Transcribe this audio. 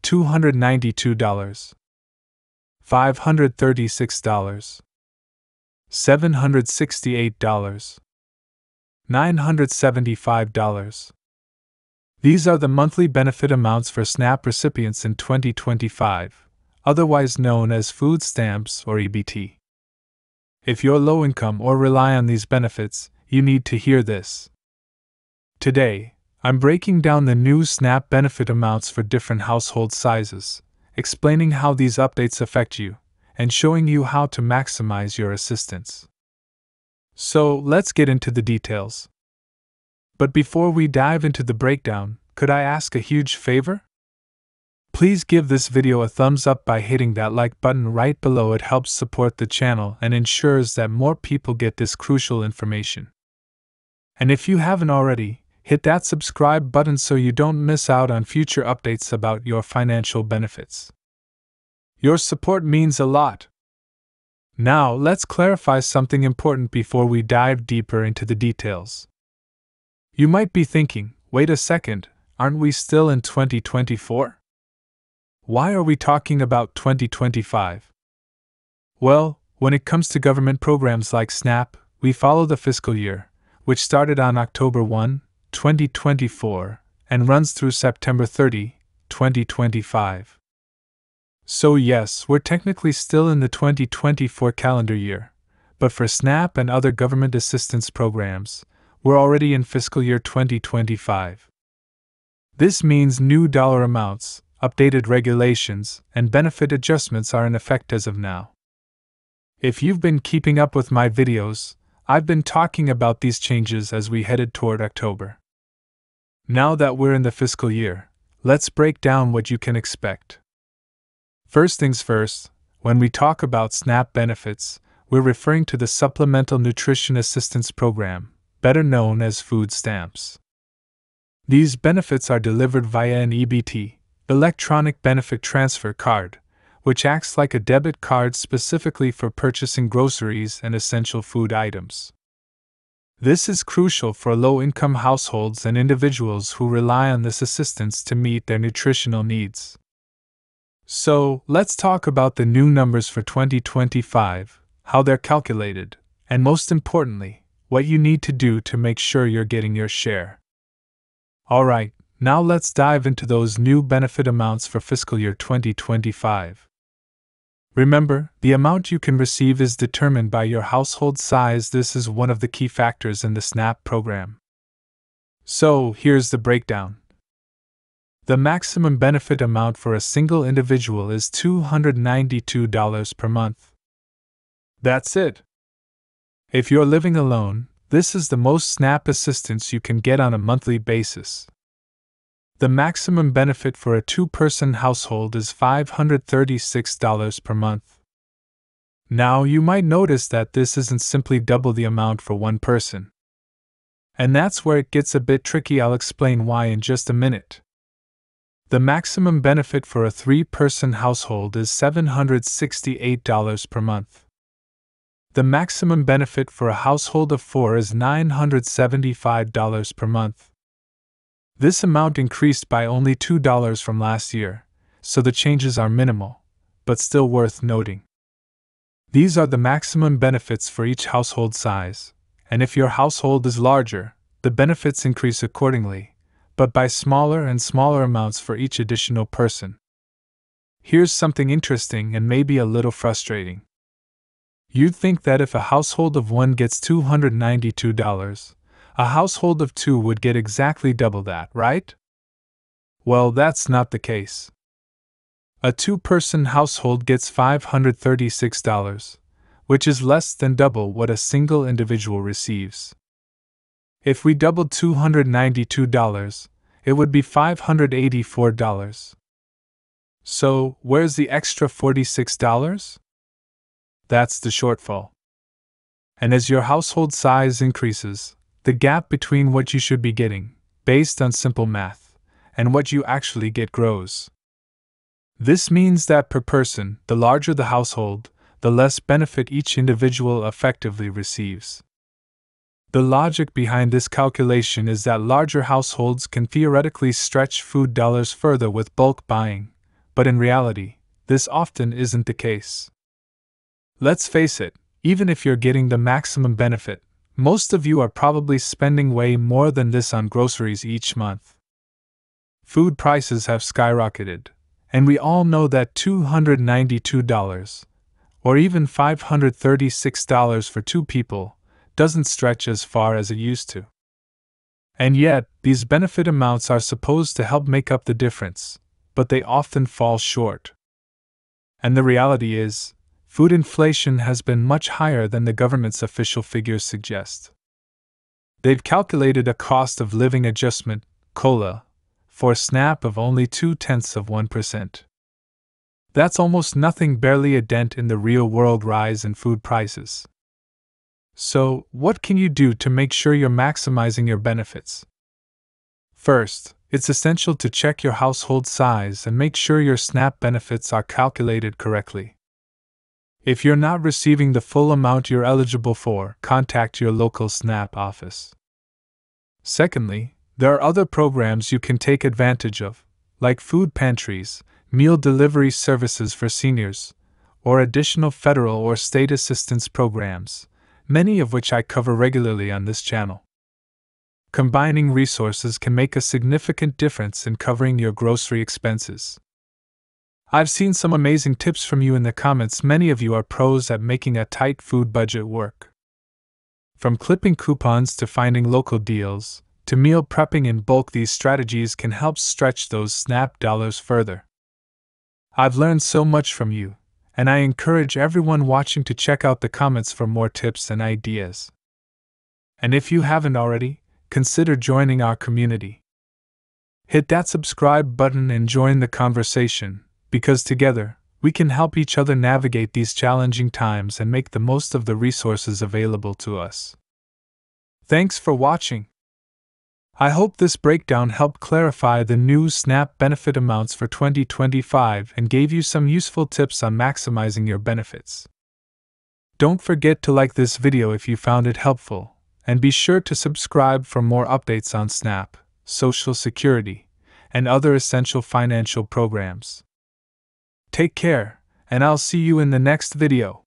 $292, $536, $768, $975. These are the monthly benefit amounts for SNAP recipients in 2025, otherwise known as food stamps or EBT. If you're low income or rely on these benefits, you need to hear this. Today, I'm breaking down the new SNAP benefit amounts for different household sizes, explaining how these updates affect you, and showing you how to maximize your assistance. So, let's get into the details. But before we dive into the breakdown, could I ask a huge favor? Please give this video a thumbs up by hitting that like button right below. It helps support the channel and ensures that more people get this crucial information. And if you haven't already, hit that subscribe button so you don't miss out on future updates about your financial benefits. Your support means a lot. Now, let's clarify something important before we dive deeper into the details. You might be thinking, wait a second, aren't we still in 2024? Why are we talking about 2025? Well, when it comes to government programs like SNAP, we follow the fiscal year, which started on October 1, 2024, and runs through September 30, 2025. So yes, we're technically still in the 2024 calendar year, but for SNAP and other government assistance programs, we're already in fiscal year 2025. This means new dollar amounts, updated regulations, and benefit adjustments are in effect as of now. If you've been keeping up with my videos, I've been talking about these changes as we headed toward October. Now that we're in the fiscal year, let's break down what you can expect. First things first, when we talk about SNAP benefits, we're referring to the Supplemental Nutrition Assistance Program, better known as food stamps. These benefits are delivered via an EBT, electronic benefit transfer card, which acts like a debit card specifically for purchasing groceries and essential food items. This is crucial for low-income households and individuals who rely on this assistance to meet their nutritional needs. So, let's talk about the new numbers for 2025, how they're calculated, and most importantly, what you need to do to make sure you're getting your share. Alright, now let's dive into those new benefit amounts for fiscal year 2025. Remember, the amount you can receive is determined by your household size. This is one of the key factors in the SNAP program. So, here's the breakdown. The maximum benefit amount for a single individual is $292 per month. That's it. If you're living alone, this is the most SNAP assistance you can get on a monthly basis. The maximum benefit for a two-person household is $536 per month. Now, you might notice that this isn't simply double the amount for one person. And that's where it gets a bit tricky. I'll explain why in just a minute. The maximum benefit for a three-person household is $768 per month. The maximum benefit for a household of four is $975 per month. This amount increased by only $2 from last year, so the changes are minimal, but still worth noting. These are the maximum benefits for each household size, and if your household is larger, the benefits increase accordingly, but by smaller and smaller amounts for each additional person. Here's something interesting and maybe a little frustrating. You'd think that if a household of one gets $292, a household of two would get exactly double that, right? Well, that's not the case. A two-person household gets $536, which is less than double what a single individual receives. If we doubled $292, it would be $584. So, where's the extra $46? That's the shortfall. And as your household size increases, the gap between what you should be getting, based on simple math, and what you actually get grows. This means that per person, the larger the household, the less benefit each individual effectively receives. The logic behind this calculation is that larger households can theoretically stretch food dollars further with bulk buying, but in reality, this often isn't the case. Let's face it, even if you're getting the maximum benefit, most of you are probably spending way more than this on groceries each month. Food prices have skyrocketed, and we all know that $292, or even $536 for two people, doesn't stretch as far as it used to. And yet, these benefit amounts are supposed to help make up the difference, but they often fall short. And the reality is, food inflation has been much higher than the government's official figures suggest. They've calculated a cost of living adjustment, COLA, for SNAP of only 0.2%. That's almost nothing, barely a dent in the real-world rise in food prices. So, what can you do to make sure you're maximizing your benefits? First, it's essential to check your household size and make sure your SNAP benefits are calculated correctly. If you're not receiving the full amount you're eligible for, contact your local SNAP office. Secondly, there are other programs you can take advantage of, like food pantries, meal delivery services for seniors, or additional federal or state assistance programs, many of which I cover regularly on this channel. Combining resources can make a significant difference in covering your grocery expenses. I've seen some amazing tips from you in the comments. Many of you are pros at making a tight food budget work. From clipping coupons to finding local deals, to meal prepping in bulk, these strategies can help stretch those SNAP dollars further. I've learned so much from you, and I encourage everyone watching to check out the comments for more tips and ideas. And if you haven't already, consider joining our community. Hit that subscribe button and join the conversation, because together, we can help each other navigate these challenging times and make the most of the resources available to us. Thanks for watching. I hope this breakdown helped clarify the new SNAP benefit amounts for 2025 and gave you some useful tips on maximizing your benefits. Don't forget to like this video if you found it helpful, and be sure to subscribe for more updates on SNAP, Social Security, and other essential financial programs. Take care, and I'll see you in the next video.